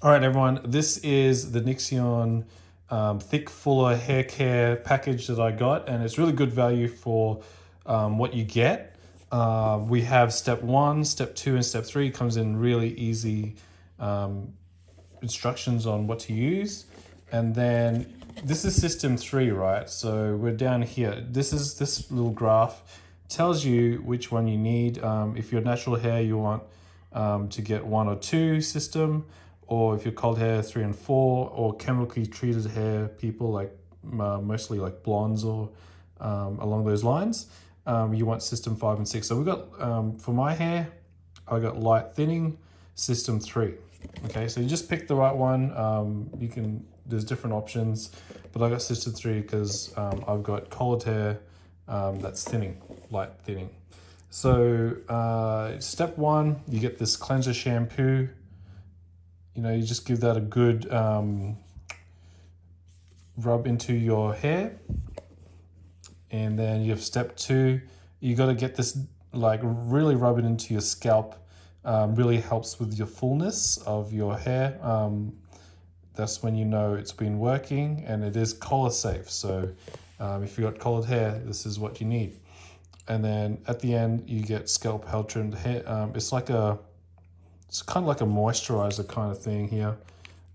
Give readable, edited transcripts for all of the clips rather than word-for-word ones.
All right, everyone, this is the Nioxin Thick Fuller Hair Care package that I got, and it's really good value for what you get. We have step 1, step 2, and step 3. It comes in really easy instructions on what to use. And then this is system 3, right? So we're down here. This little graph tells you which one you need. If you're natural hair, you want to get 1 or 2 system, or if you're cold hair, 3 and 4, or chemically treated hair people like mostly like blondes or along those lines, you want system 5 and 6. So we got for my hair, I got light thinning, system 3. Okay, so you just pick the right one. There's different options, but I got system 3 because I've got cold hair that's thinning, light thinning. So step 1, you get this cleanser shampoo. You just give that a good rub into your hair. And then you have step 2, you got to get this, like, really rub it into your scalp. Really helps with your fullness of your hair. That's when you know it's been working, and it is collar safe. So if you got colored hair, this is what you need. And then at the end, you get scalp health trimmed hair. It's kind of like a moisturizer kind of thing here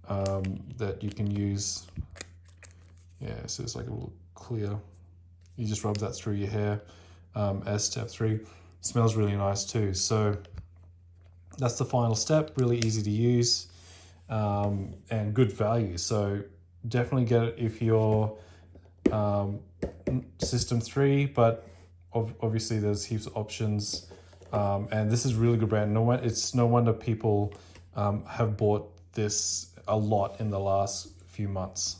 that you can use. Yeah, so it's like a little clear. You just rub that through your hair as step 3. Smells really nice too. So that's the final step. Really easy to use and good value. So definitely get it if you're system 3, but obviously there's heaps of options. And this is really good brand. It's no wonder people have bought this a lot in the last few months.